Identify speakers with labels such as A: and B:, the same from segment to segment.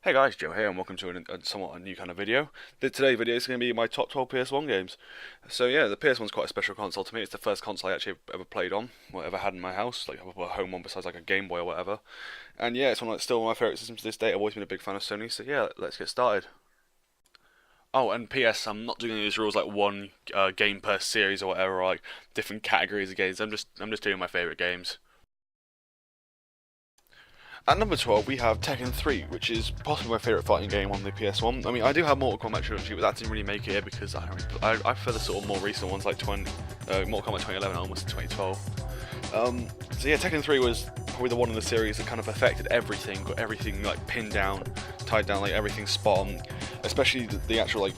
A: Hey guys, Joe here, and welcome to a somewhat new kind of video. Today's video is going to be my top 12 PS1 games. So yeah, the PS1's quite a special console to me. It's the first console I actually ever played on, or ever had in my house, like a home one besides like a Game Boy or whatever. And yeah, it's still one of my favourite systems to this day. I've always been a big fan of Sony, so yeah, let's get started. Oh, and PS, I'm not doing these rules like one game per series or whatever, or like different categories of games. I'm just doing my favourite games. At number 12, we have Tekken 3, which is possibly my favourite fighting game on the PS1. I mean, I do have Mortal Kombat Trilogy, but that didn't really make it here because I prefer the sort of more recent ones like Mortal Kombat 2011 almost 2012. So yeah, Tekken 3 was probably the one in the series that kind of affected everything, got everything like pinned down, tied down, like everything spot on, especially the actual like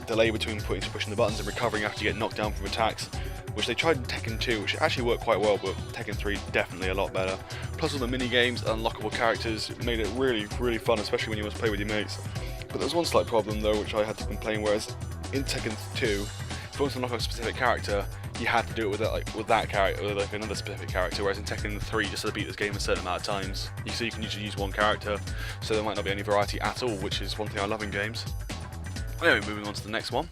A: delay between pushing the buttons and recovering after you get knocked down from attacks, which they tried in Tekken 2, which actually worked quite well, but Tekken 3 definitely a lot better. Plus all the mini games, unlockable characters made it really fun, especially when you must play with your mates. But there was one slight problem though, which I had to complain. Whereas in Tekken 2, if you wanted to unlock a specific character, you had to do it with that character, or like another specific character. Whereas in Tekken 3, just to beat this game a certain amount of times, you can usually use one character, so there might not be any variety at all, which is one thing I love in games. Anyway, moving on to the next one.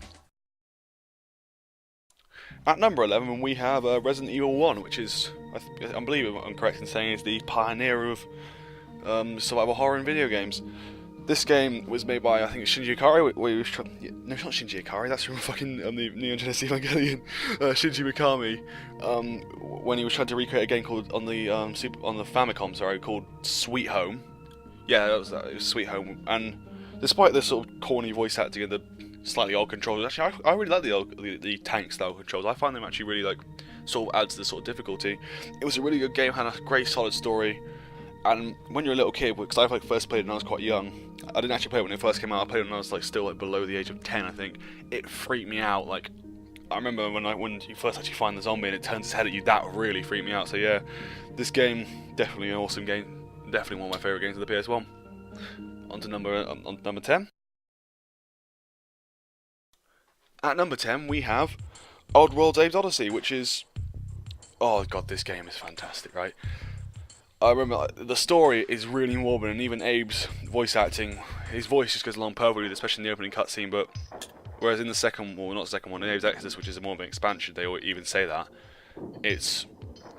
A: At number 11, we have Resident Evil 1, which is, I believe I'm correct in saying, is the pioneer of survival horror in video games. This game was made by, I think, Shinji Ikari. No, it's not Shinji Ikari. That's from fucking the Neon Genesis Evangelion. Shinji Mikami, when he was trying to recreate a game called on the Famicom, sorry, called Sweet Home. Yeah, it was Sweet Home. And despite the sort of corny voice acting and the slightly old controls, actually, I really like the tank style controls. I find them actually really like sort of adds to the sort of difficulty. It was a really good game, had a great solid story. And when you're a little kid, because I first played it when I was quite young, I didn't actually play it when it first came out. I played it when I was like still like below the age of 10, I think. It freaked me out. Like I remember when you first actually find the zombie and it turns its head at you, that really freaked me out. So yeah, this game definitely an awesome game. Definitely one of my favourite games of the PS1. On to number 10. At number 10, we have Oddworld Abe's Odyssey, which is, oh god, this game is fantastic, right? I remember the story is really morbid, and even Abe's voice acting, his voice just goes along perfectly, especially in the opening cutscene. But whereas in the second, well, not the second one, in Abe's Exodus, which is more of an expansion, they even say that it's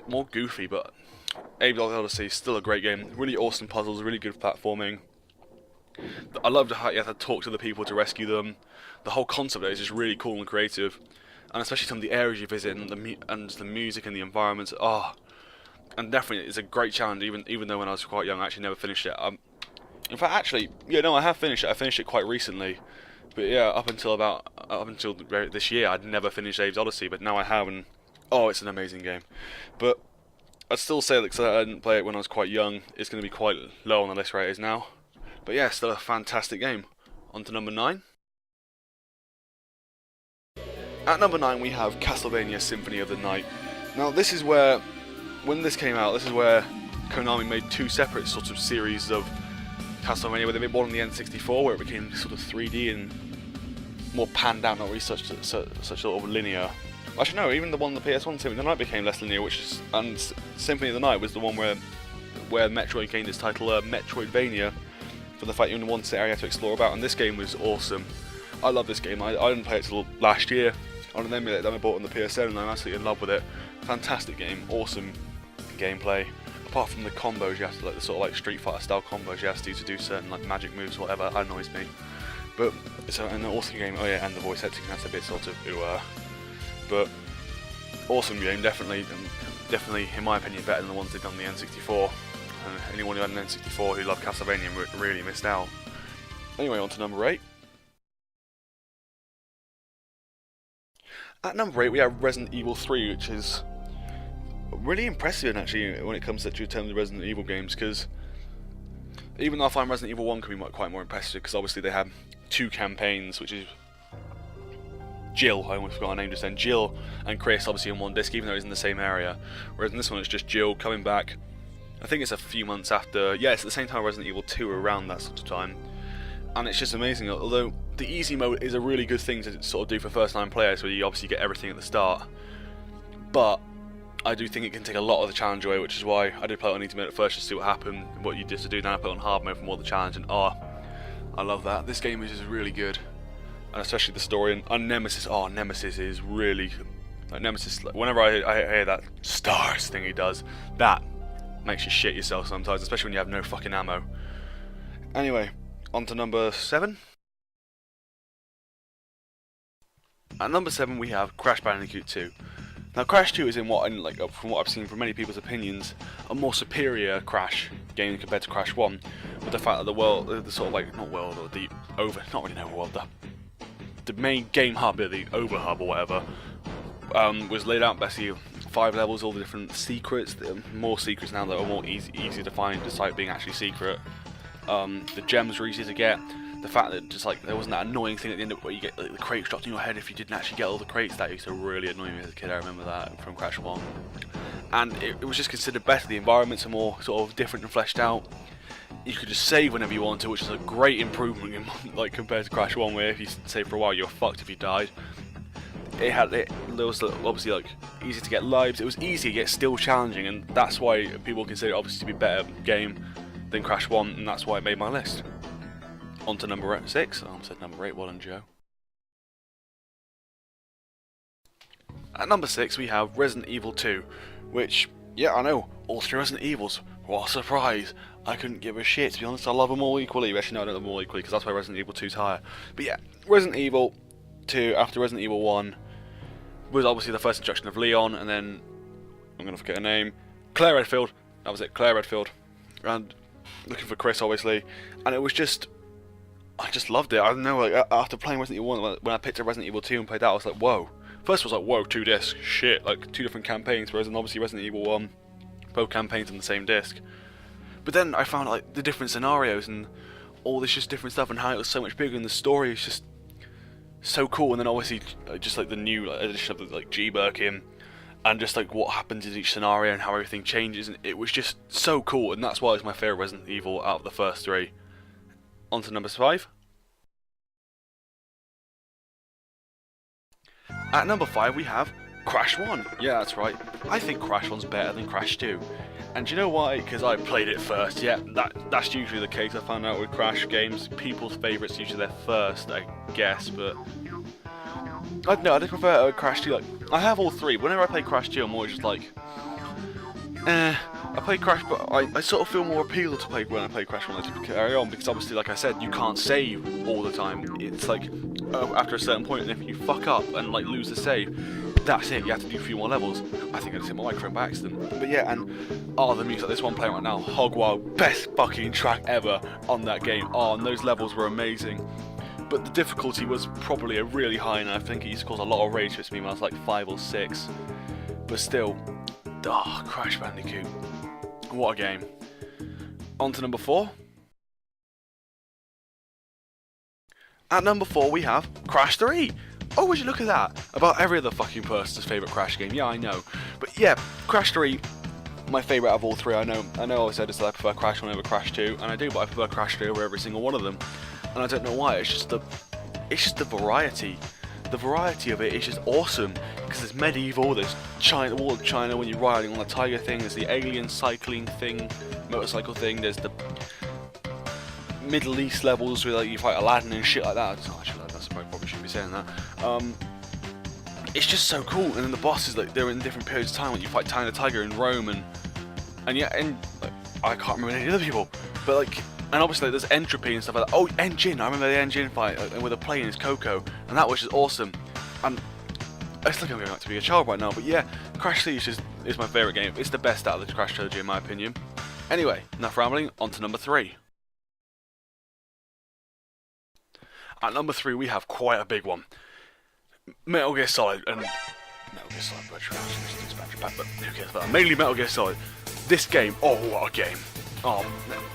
A: more goofy. But Abe's Odyssey is still a great game. Really awesome puzzles, really good platforming. I loved how you have to talk to the people to rescue them. The whole concept of it is just really cool and creative, and especially some of the areas you visit and the music and the environments. Oh. And definitely, it's a great challenge. Even though when I was quite young, I actually never finished it. In fact, actually, yeah, no, I have finished it. I finished it quite recently, but yeah, up until this year, I'd never finished Abe's Odyssey. But now I have, and oh, it's an amazing game. But I'd still say that because I didn't play it when I was quite young, it's going to be quite low on the list where it is now. But yeah, still a fantastic game. On to number 9. At number 9, we have Castlevania Symphony of the Night. Now, this is where, when this came out, this is where Konami made two separate sorts of series of Castlevania, where they made one on the N64, where it became sort of 3D and more panned out, not really such sort of linear. Actually, no, even the one on the PS1, Symphony of the Night, became less linear, and Symphony of the Night was the one where Metroid gained its title, Metroidvania, for the fact you only one area to explore about, and this game was awesome. I love this game. I didn't play it till last year on an emulator that I bought on the PS7, and I'm absolutely in love with it. Fantastic game, awesome gameplay. Apart from the combos you have to, like the sort of like Street Fighter style combos you have to do certain like magic moves or whatever, that annoys me. But it's an awesome game. Oh yeah, and the voice acting, that's a bit sort of but awesome game, definitely in my opinion better than the ones they've done on the N64. Anyone who had an N64 who loved Castlevania really missed out. Anyway, on to number 8. At number 8, we have Resident Evil 3, which is really impressive actually when it comes to terms of Resident Evil games, because even though I find Resident Evil 1 can be quite more impressive, because obviously they have two campaigns, which is Jill, I almost forgot her name just then, Jill and Chris obviously in one disc, even though it's in the same area, whereas in this one it's just Jill coming back. I think it's a few months after, yeah, it's at the same time Resident Evil 2, around that sort of time, and it's just amazing. Although the easy mode is a really good thing to sort of do for first-time players, where you obviously get everything at the start, but I do think it can take a lot of the challenge away, which is why I did play it on easy mode at first just to see what happened, what you did to do. Now I put it on hard mode for more of the challenge, and I love that. This game is just really good, and especially the story and Nemesis. Oh, Nemesis is really like Nemesis. Like, whenever I hear that stars thing he does, that makes you shit yourself sometimes, especially when you have no fucking ammo. Anyway, on to number 7. At number 7 we have Crash Bandicoot 2. Now Crash 2 is from what I've seen from many people's opinions, a more superior Crash game compared to Crash 1, with the fact that the world, the sort of like, not world, or the over, not really no world, the main game hub, the over hub or whatever, was laid out basically 5 levels, all the different secrets, more secrets now that are more easy to find despite being actually secret. The gems were easy to get. The fact that just like there wasn't that annoying thing at the end of where you get like, the crates dropped in your head if you didn't actually get all the crates. That used to really annoy me as a kid. I remember that from Crash 1. And it was just considered better. The environments are more sort of different and fleshed out. You could just save whenever you want to, which is a great improvement in, like compared to Crash 1, where if you save for a while you're fucked if you died. There was obviously like easy to get lives. It was easy yet still challenging, and that's why people consider it obviously to be a better game than Crash 1, and that's why it made my list. On to number 6. I almost said number 8. Well done, Joe. At number 6 we have Resident Evil 2, which, yeah, I know, all 3 Resident Evils. What a surprise! I couldn't give a shit, to be honest. I love them all equally. Actually, no, I don't love them all equally, because that's why Resident Evil 2's higher. But yeah, Resident Evil 2, after Resident Evil 1, was obviously the first introduction of Leon, and then, I'm going to forget her name, Claire Redfield. That was it, Claire Redfield. And looking for Chris, obviously. And it was just, I just loved it. I don't know, like, after playing Resident Evil 1, when I picked up Resident Evil 2 and played that, I was like, whoa. First I was like, whoa, 2 discs, shit, like 2 different campaigns, whereas in obviously Resident Evil 1, both campaigns on the same disc. But then I found like the different scenarios and all this just different stuff, and how it was so much bigger, and the story is just so cool. And then obviously just like the new addition of the, like G Birkin, and just like what happens in each scenario and how everything changes, and it was just so cool, and that's why it's my favourite Resident Evil out of the first 3. On to number 5. At number 5 we have Crash 1. Yeah, that's right. I think Crash 1's better than Crash 2. And do you know why? Because I played it first. Yeah, that's usually the case. I found out with Crash games, people's favourites usually their first, I guess, but I don't know, I just prefer Crash 2. Like, I have all 3. Whenever I play Crash 2, I'm always just like, I play Crash, but I sort of feel more appeal to play when I play Crash 1 to carry on, because obviously, like I said, you can't save all the time. It's like, after a certain point, and if you fuck up and like lose the save, that's it, you have to do a few more levels. I think I just hit my microphone by accident. But yeah, and the music, this one playing right now, Hogwild, best fucking track ever on that game. And those levels were amazing. But the difficulty was probably a really high, and I think it used to cause a lot of rage to me when I was like 5 or 6. But still, Crash Bandicoot. What a game. On to number 4. At number 4 we have Crash 3. Oh, would you look at that? About every other fucking person's favourite Crash game. Yeah, I know. But yeah, Crash 3, my favourite out of all 3. I know I said this, that I prefer Crash 1 over Crash 2, and I do, but I prefer Crash 3 over every single one of them. And I don't know why, it's just the variety. The variety of it is just awesome, because there's medieval, there's China, all of China when you're riding on the tiger thing, there's the alien cycling thing, motorcycle thing, there's the Middle East levels where like you fight Aladdin and shit like that. Actually, I probably shouldn't be saying that. It's just so cool, and then the bosses, like, they're in different periods of time. When you fight Tiny the Tiger in Rome, and like, I can't remember any other people, but like, and obviously like, there's Entropy and stuff like that. Oh, Engine! I remember the Engine fight with a plane is Coco, and that was just awesome. And I still can't go back to be a child right now, but yeah, Crash 3 is my favourite game. It's the best out of the Crash trilogy in my opinion. Anyway, enough rambling. On to number 3. At number 3 we have quite a big one. Metal Gear Solid, and Metal Gear Solid Virtual expansion pack, but who cares about that? Mainly Metal Gear Solid. This game, what a game.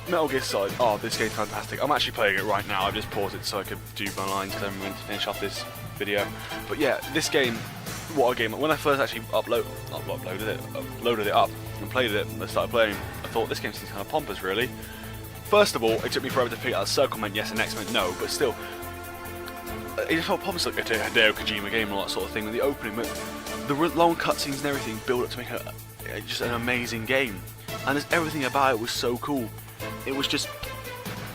A: Metal Gear Solid, this game's fantastic. I'm actually playing it right now. I've just paused it so I could do my lines because I'm going to finish off this video. But yeah, this game, what a game. When I first actually loaded it up and played it and started playing, I thought this game seems kind of pompous really. First of all, it took me forever to figure out circle meant yes and X meant no, but still, it just felt pompous, like a UzKGaming game and all that sort of thing. With the opening, but the long cutscenes and everything build up to make just an amazing game. And everything about it was so cool. It was just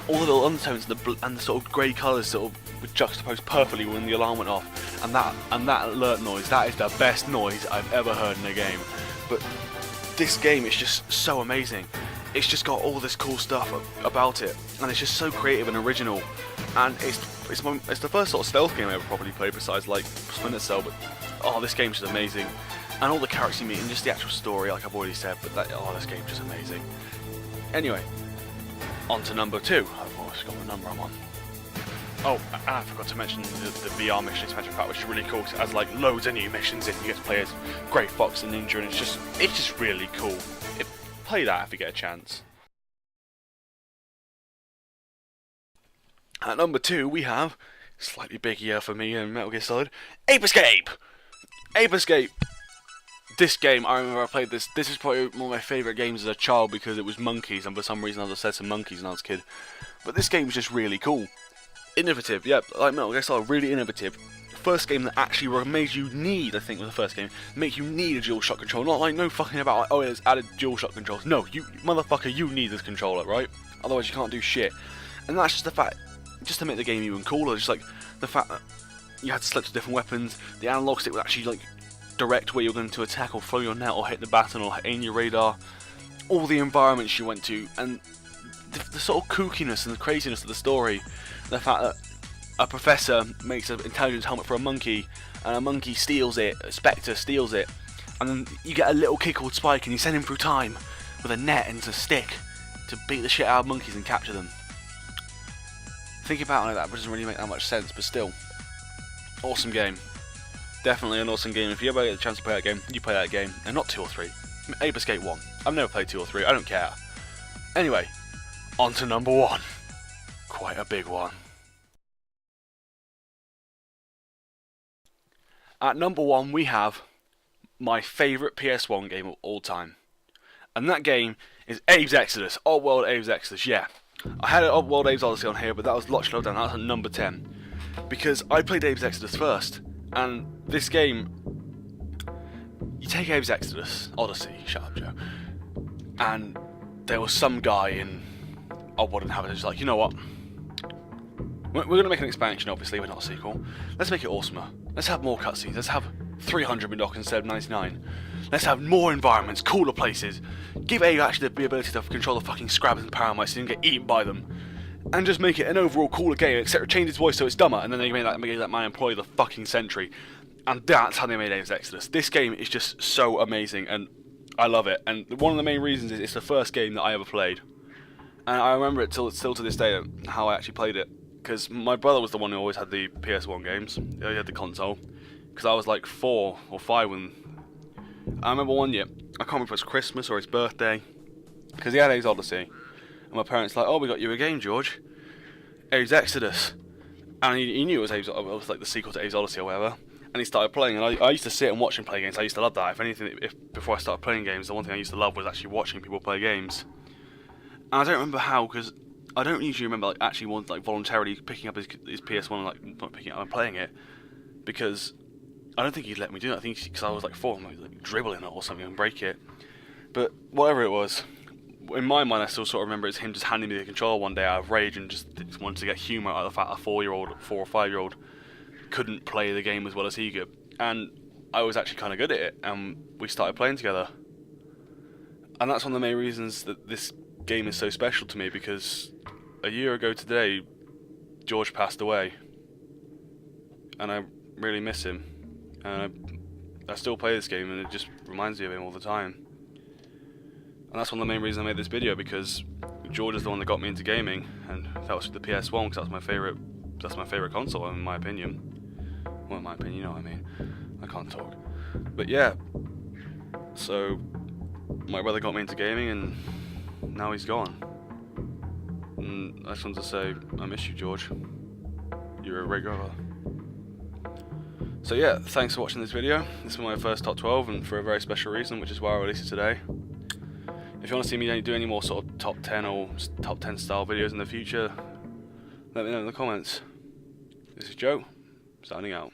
A: all the little undertones and the sort of grey colours sort of were juxtaposed perfectly when the alarm went off, and that alert noise, that is the best noise I've ever heard in a game. But this game is just so amazing. It's just got all this cool stuff about it, and it's just so creative and original. And it's the first sort of stealth game I ever properly played, besides like Splinter Cell. But oh, this game's just amazing, and all the characters you meet, and just the actual story, like I've already said. But this game's just amazing. Anyway, on to number 2. I've always got the number I'm on. Oh, and I forgot to mention the VR mission expansion pack, which is really cool. 'Cause it has like loads of new missions in. You get to play as Grey Fox and Ninja, and it's just really cool. Play that if you get a chance. At number 2, we have, slightly big year for me in Metal Gear Solid, Ape Escape! Ape Escape! This game, I remember I played this. This is probably one of my favourite games as a child because it was monkeys, and for some reason I was obsessed with monkeys when I was a kid. But this game was just really cool. Innovative, yeah, like Metal Gear Solid, really innovative. First game that actually made you need, I think was the first game, make you need a DualShock controller. Not like no fucking about, like, oh, it's added DualShock controls. No, you motherfucker, you need this controller, right? Otherwise you can't do shit. And that's just the fact, just to make the game even cooler, just like the fact that you had to select different weapons, the analog stick would actually like direct where you're going to attack or throw your net or hit the baton or aim your radar, all the environments you went to, and the sort of kookiness and the craziness of the story, the fact that a professor makes an intelligence helmet for a monkey, and a monkey steals it, a Spectre steals it, and then you get a little kid called Spike and you send him through time with a net and a stick to beat the shit out of monkeys and capture them. Think about it like that, but it doesn't really make that much sense, but still. Awesome game. Definitely an awesome game. If you ever get a chance to play that game, you play that game, and not 2 or 3. Ape Escape 1. I've never played 2 or 3, I don't care. Anyway, on to number 1. Quite a big one. At number 1 we have my favourite PS1 game of all time. And that game is Abe's Exodus. Oddworld Abe's Exodus, yeah. I had Oddworld Abe's Odyssey on here, but that was a lot slower down. That was at number 10. Because I played Abe's Exodus first. And this game, you take Abe's Exodus, Odyssey, shut up Joe. And there was some guy in Oddworld Inhabitants like, you know what? We're going to make an expansion, obviously, we're not a sequel. Let's make it awesomer. Let's have more cutscenes. Let's have 300 Mindoc instead of 99. Let's have more environments, cooler places. Give Abe actually the ability to control the fucking Scrabbers and Paramites so you don't get eaten by them. And just make it an overall cooler game, except change its voice so it's dumber, and then they made that man employ the fucking Sentry. And that's how they made Abe's Exodus. This game is just so amazing, and I love it. And one of the main reasons is it's the first game that I ever played. And I remember it still to this day, how I actually played it. Because my brother was the one who always had the PS1 games. He had the console. Because I was like 4 or 5 when... I remember one year, I can't remember if it was Christmas or his birthday. Because he had Abe's Odyssey. And my parents were like, oh, we got you a game, George. Abe's Exodus. And he knew it was like the sequel to Abe's Odyssey or whatever. And he started playing. And I used to sit and watch him play games. I used to love that. If anything, before I started playing games, the one thing I used to love was actually watching people play games. And I don't remember how, because I don't usually remember like actually voluntarily picking up his PS1 and like not picking it up and playing it, because I don't think he'd let me do it. I think because I was like 4, I was like dribbling it or something and break it. But whatever it was, in my mind I still sort of remember it's him just handing me the controller one day out of rage and just wanted to get humour out of the fact a 4 or 5-year-old couldn't play the game as well as he could. And I was actually kind of good at it, and we started playing together. And that's one of the main reasons that this game is so special to me, because a year ago today George passed away and I really miss him, and I still play this game and it just reminds me of him all the time. And that's one of the main reasons I made this video, because George is the one that got me into gaming, and that was the PS1 because that's my favourite console in my opinion. Well, in my opinion, you know what I mean. I can't talk. But yeah, so my brother got me into gaming and now he's gone. And I just wanted to say, I miss you, George. You're a regular. So yeah, thanks for watching this video. This is my first top 12, and for a very special reason, which is why I released it today. If you want to see me do any more sort of top 10 or top 10 style videos in the future, let me know in the comments. This is Joe, signing out.